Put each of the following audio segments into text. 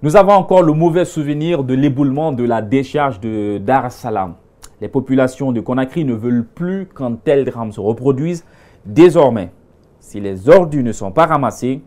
Nous avons encore le mauvais souvenir de l'éboulement de la décharge de Dar es Salaam. Les populations de Conakry ne veulent plus qu'un tel drame se reproduise. Désormais, si les ordures ne sont pas ramassées,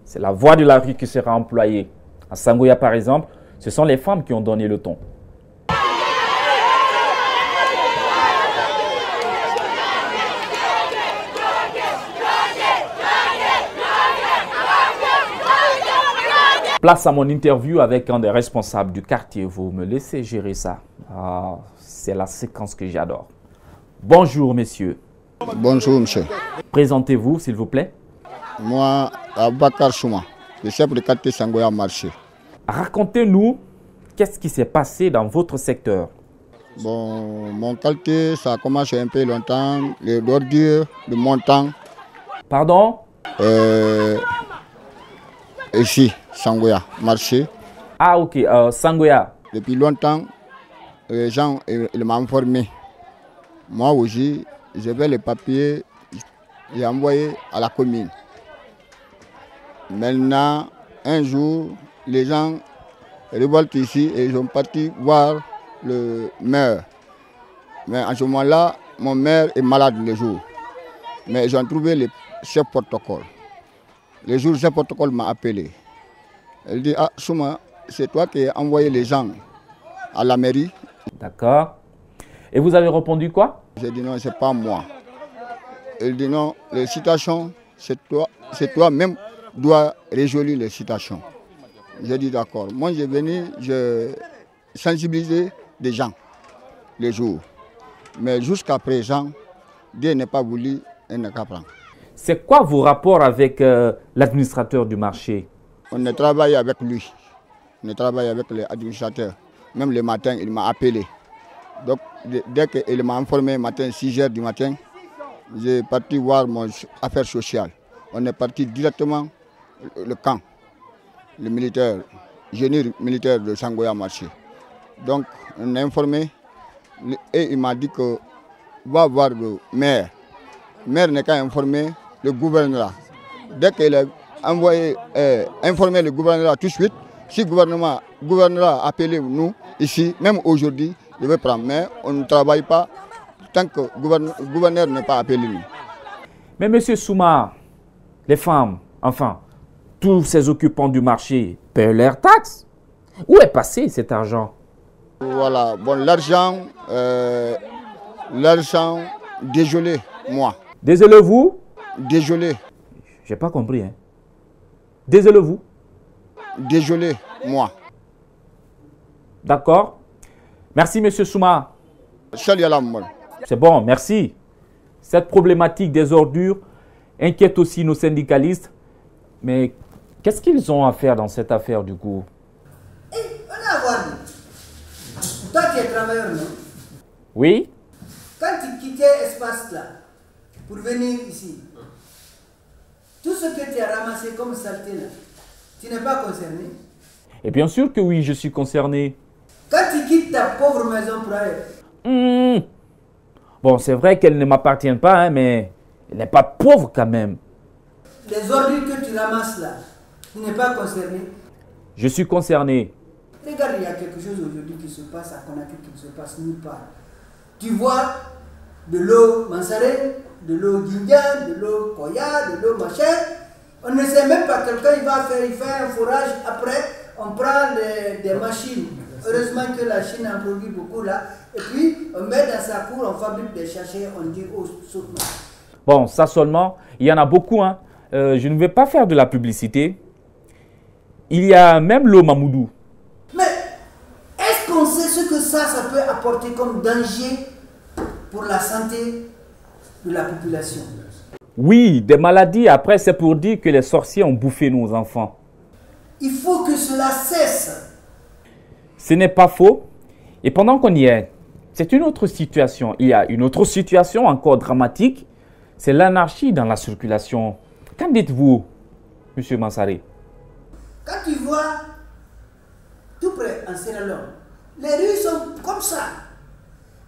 c'est la voie de la rue qui sera employée. À Sangoya, par exemple, ce sont les femmes qui ont donné le ton. Place à mon interview avec un des responsables du quartier. Vous me laissez gérer ça. Ah, c'est la séquence que j'adore. Bonjour, messieurs. Bonjour, monsieur. Présentez-vous, s'il vous plaît. Moi, Abakar Chouma, le chef de quartier Sangoya Marché. Racontez-nous, qu'est-ce qui s'est passé dans votre secteur? Bon, mon quartier, ça a commencé un peu longtemps. Les ordures, le montant. Pardon? Ici, Sangoya Marché. Ah, ok, Sangoya. Depuis longtemps, les gens ils m'ont informé. Moi aussi, j'avais les papiers, j'ai envoyé à la commune. Maintenant, un jour, les gens révoltent ici et ils sont partis voir le maire. Mais en ce moment-là, mon maire est malade le jour. Mais ils ont trouvé le chef protocole. Le jour, le chef protocole m'a appelé. Elle dit, ah, Chouma, c'est toi qui as envoyé les gens à la mairie. D'accord. Et vous avez répondu quoi? J'ai dit non, c'est pas moi. Elle dit non, les citations, c'est toi-même dois résoudre les citations. J'ai dit d'accord. Moi, j'ai venu, je sensibiliser des gens les jours. Mais jusqu'à présent, Dieu n'est pas voulu et n'est qu'à prendre. C'est quoi vos rapports avec l'administrateur du marché? On a travaillé avec lui. On a travaillé avec l'administrateur. Même le matin, il m'a appelé. Donc, dès qu'il m'a informé le matin, 6 h du matin, j'ai parti voir mon affaire sociale. On est parti directement le camp, le militaire, génie militaire de Sangoya Marché. Donc, on a informé et il m'a dit que va voir le maire. Le maire n'est qu'à informer le gouverneur. Dès qu'il a informé le gouverneur tout de suite, si le gouverneur a appelé nous ici, même aujourd'hui, je vais prendre. Mais on ne travaille pas tant que le gouverneur n'est pas appelé nous. Mais monsieur Chouma, les femmes, enfin, tous ces occupants du marché paient leurs taxes. Où est passé cet argent? Voilà, bon, l'argent, désolé, moi. Désolé vous? Désolé. J'ai pas compris, hein. Désolé vous? Désolé, moi. D'accord. Merci, monsieur Chouma. Salut à la mort. C'est bon, merci. Cette problématique des ordures inquiète aussi nos syndicalistes. Mais qu'est-ce qu'ils ont à faire dans cette affaire du coup? On a à voir. Toi qui es travailleur, non? Oui? Quand tu quittais l'espace là pour venir ici, tout ce que tu as ramassé comme saleté là, tu n'es pas concerné? Et bien sûr que oui, je suis concerné. Quand tu quittes ta pauvre maison pour aller... Bon, c'est vrai qu'elle ne m'appartient pas, hein, mais elle n'est pas pauvre quand même. Les ordures que tu ramasses là, tu n'es pas concerné? Je suis concerné. Regarde, il y a quelque chose aujourd'hui qui se passe à Conakry qui ne se passe nulle part. Tu vois de l'eau Mansaré, de l'eau Guindian, de l'eau Koya, de l'eau machin. On ne sait même pas, quelqu'un il fait un forage, après on prend des machines. Heureusement que la Chine en produit beaucoup là. Et puis on met dans sa cour, on fabrique des sachets, on dit oh, saute. Bon, ça seulement, il y en a beaucoup, hein. Je ne vais pas faire de la publicité. Il y a même l'eau Mamoudou. Mais est-ce qu'on sait ce que ça peut apporter comme danger pour la santé de la population? Oui, des maladies. Après, c'est pour dire que les sorciers ont bouffé nos enfants. Il faut que cela cesse. Ce n'est pas faux. Et pendant qu'on y est, c'est une autre situation. Il y a une autre situation encore dramatique. C'est l'anarchie dans la circulation. Qu'en dites-vous, M. Mansaré? Quand tu vois tout près en Sierra Leone, les rues sont comme ça.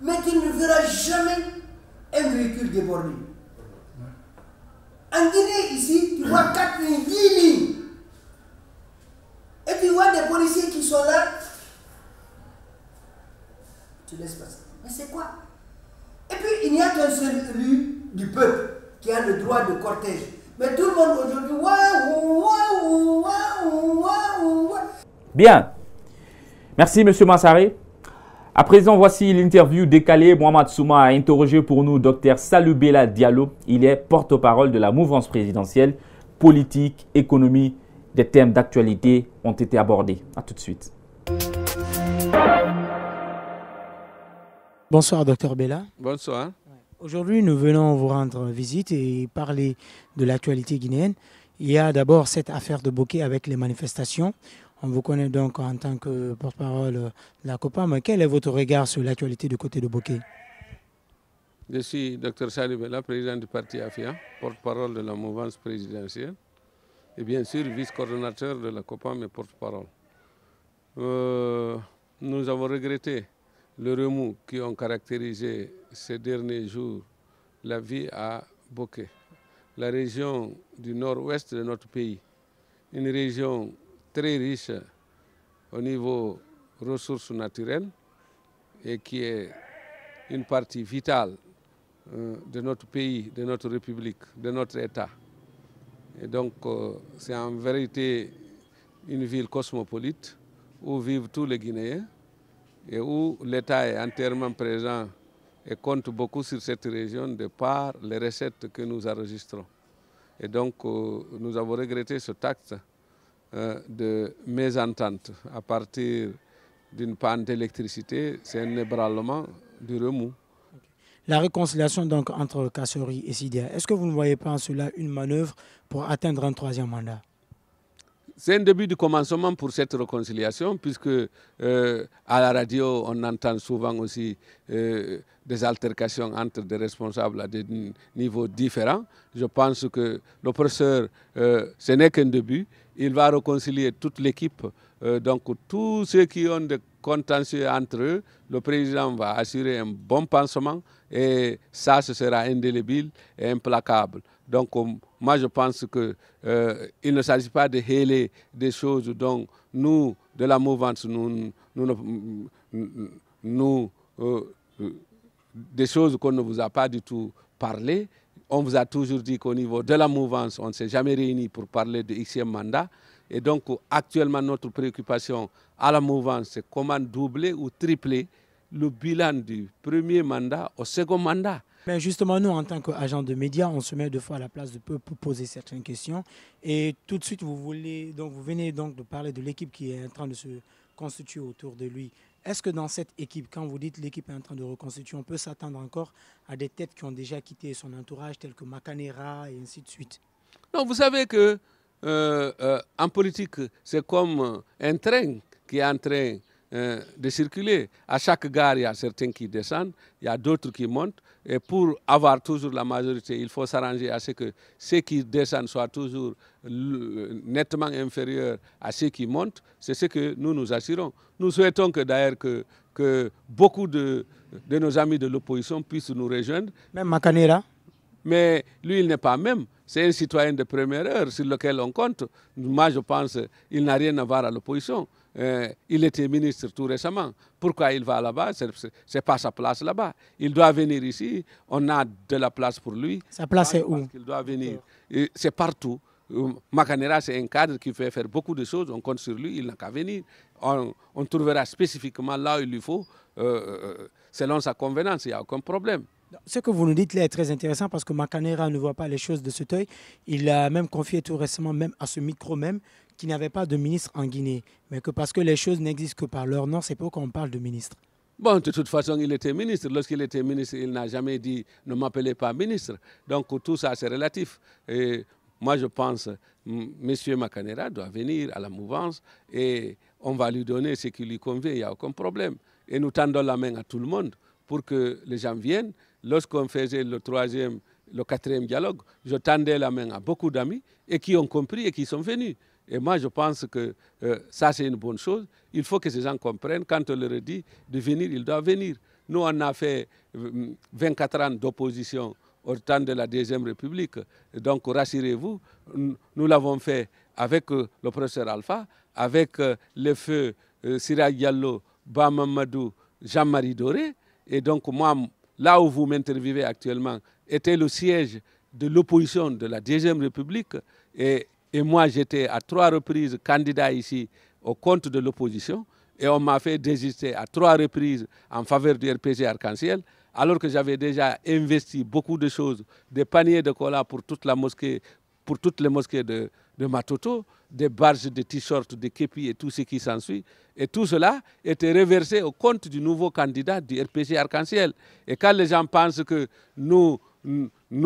Mais tu ne verras jamais un véhicule débordé. En Guinée, ici, tu vois 4 lignes, 10 lignes. Et tu vois des policiers laisse passer. Mais c'est quoi? Et puis, il n'y a qu'un seul élu du peuple qui a le droit de cortège. Mais tout le monde aujourd'hui, waouh, waouh, waouh, waouh. Bien. Merci, M. Mansaré. À présent, voici l'interview décalée. Mohamed Souma a interrogé pour nous Dr Salou Bella Diallo. Il est porte-parole de la mouvance présidentielle. Politique, économie, des thèmes d'actualité ont été abordés. A tout de suite. Bonsoir, Dr Bella. Bonsoir. Aujourd'hui, nous venons vous rendre visite et parler de l'actualité guinéenne. Il y a d'abord cette affaire de Bokeh avec les manifestations. On vous connaît donc en tant que porte-parole de la COPA, mais quel est votre regard sur l'actualité du côté de Bokeh? Je suis Dr Salou Bella, président du parti AFIA, porte-parole de la mouvance présidentielle et bien sûr vice-coordonnateur de la COPA, mais porte-parole. Nous avons regretté le remous qui ont caractérisé ces derniers jours la vie à Bokeh, la région du nord-ouest de notre pays, une région très riche au niveau ressources naturelles et qui est une partie vitale de notre pays, de notre République, de notre État. Et donc c'est en vérité une ville cosmopolite où vivent tous les Guinéens et où l'État est entièrement présent et compte beaucoup sur cette région de par les recettes que nous enregistrons. Et donc nous avons regretté ce acte de mésentente à partir d'une panne d'électricité, c'est un ébranlement du remous. La réconciliation donc entre Kassori et Sidia, est-ce que vous ne voyez pas en cela une manœuvre pour atteindre un troisième mandat? C'est un début de commencement pour cette réconciliation, puisque à la radio, on entend souvent aussi des altercations entre des responsables à des niveaux différents. Je pense que le professeur, ce n'est qu'un début. Il va réconcilier toute l'équipe. Donc tous ceux qui ont des contentieux entre eux, le président va assurer un bon pansement et ça, ce sera indélébile et implacable. Donc moi, je pense qu'il ne s'agit pas de héler des choses dont nous, de la mouvance, des choses qu'on ne vous a pas du tout parlé. On vous a toujours dit qu'au niveau de la mouvance, on ne s'est jamais réunis pour parler de Xème mandat. Et donc, actuellement, notre préoccupation à la mouvance, c'est comment doubler ou tripler le bilan du premier mandat au second mandat. Mais justement, nous, en tant qu'agents de médias, on se met deux fois à la place du peuple pour poser certaines questions. Et tout de suite, vous venez donc de parler de l'équipe qui est en train de se constituer autour de lui. Est-ce que dans cette équipe, quand vous dites l'équipe est en train de reconstituer, on peut s'attendre encore à des têtes qui ont déjà quitté son entourage, telles que Makanera et ainsi de suite? Non, vous savez que en politique, c'est comme un train qui est en train de circuler. À chaque gare, il y a certains qui descendent, il y a d'autres qui montent. Et pour avoir toujours la majorité, il faut s'arranger à ce que ceux qui descendent soient toujours nettement inférieurs à ceux qui montent. C'est ce que nous nous assurons. Nous souhaitons que d'ailleurs que beaucoup de nos amis de l'opposition puissent nous rejoindre. Même Makanera? Mais lui, il n'est pas même. C'est un citoyen de première heure sur lequel on compte. Moi, je pense qu'il n'a rien à voir à l'opposition. Il était ministre tout récemment. Pourquoi il va là-bas? Ce n'est pas sa place là-bas. Il doit venir ici. On a de la place pour lui. Sa place est où? Il doit venir. C'est partout. Makanera, c'est un cadre qui fait faire beaucoup de choses. On compte sur lui. Il n'a qu'à venir. On trouvera spécifiquement là où il lui faut, selon sa convenance. Il n'y a aucun problème. Ce que vous nous dites là est très intéressant parce que Makanera ne voit pas les choses de cet œil. Il a même confié tout récemment, même à ce micro même, qu'il n'y avait pas de ministre en Guinée. Mais que parce que les choses n'existent que par leur nom, c'est pourquoi on parle de ministre. Bon, de toute façon, il était ministre. Lorsqu'il était ministre, il n'a jamais dit « ne m'appelez pas ministre ». Donc tout ça, c'est relatif. Et moi, je pense M. Makanera doit venir à la mouvance et on va lui donner ce qui lui convient, il n'y a aucun problème. Et nous tendons la main à tout le monde pour que les gens viennent. Lorsqu'on faisait le quatrième dialogue, je tendais la main à beaucoup d'amis et qui ont compris et qui sont venus. Et moi, je pense que ça, c'est une bonne chose. Il faut que ces gens comprennent. Quand on leur dit de venir, ils doivent venir. Nous, on a fait 24 ans d'opposition au temps de la Deuxième République. Donc, rassurez-vous, nous l'avons fait avec le professeur Alpha, avec le feu Siraj Diallo, Bamamadou, Jean-Marie Doré. Et donc moi, là où vous m'interviewez actuellement, était le siège de l'opposition de la Deuxième République. Et moi, j'étais à 3 reprises candidat ici au compte de l'opposition. Et on m'a fait désister à 3 reprises en faveur du RPG Arc-en-Ciel, alors que j'avais déjà investi beaucoup de choses, des paniers de cola pour toute la mosquée, pour toutes les mosquées de Matoto, des barges de t-shirts, de képis et tout ce qui s'ensuit. Et tout cela était reversé au compte du nouveau candidat du RPG Arc-en-Ciel. Et quand les gens pensent que nous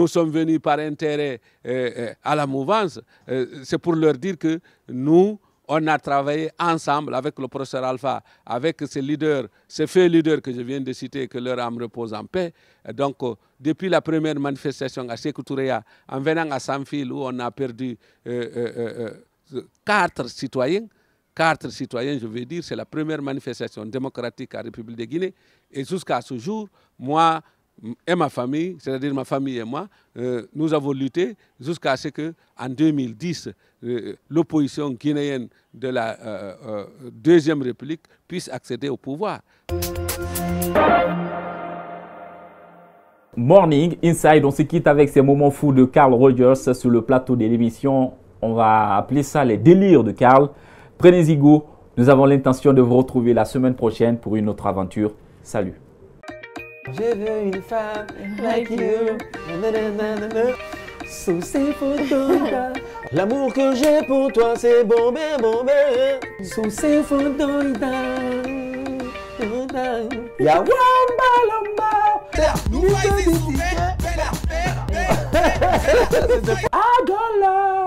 sommes venus par intérêt à la mouvance, c'est pour leur dire que nous, on a travaillé ensemble avec le professeur Alpha, avec ces leaders, ces feux leaders que je viens de citer, que leur âme repose en paix. Donc, depuis la première manifestation à Sékou Touréa, en venant à Samfil, où on a perdu 4 citoyens, je veux dire, c'est la première manifestation démocratique à la République de Guinée. Et jusqu'à ce jour, moi et ma famille, c'est-à-dire ma famille et moi, nous avons lutté jusqu'à ce qu'en 2010, l'opposition guinéenne de la Deuxième République puisse accéder au pouvoir. Morning Inside, on se quitte avec ces moments fous de Carl Rogers sur le plateau de l'émission. On va appeler ça les délires de Carl. Prenez-y goût. Nous avons l'intention de vous retrouver la semaine prochaine pour une autre aventure. Salut. Je veux une femme like you. Sous ces photos, l'amour que j'ai pour toi, c'est bombé, bombé. Sous ces photos, ya wamba lamba. Nous I don't love.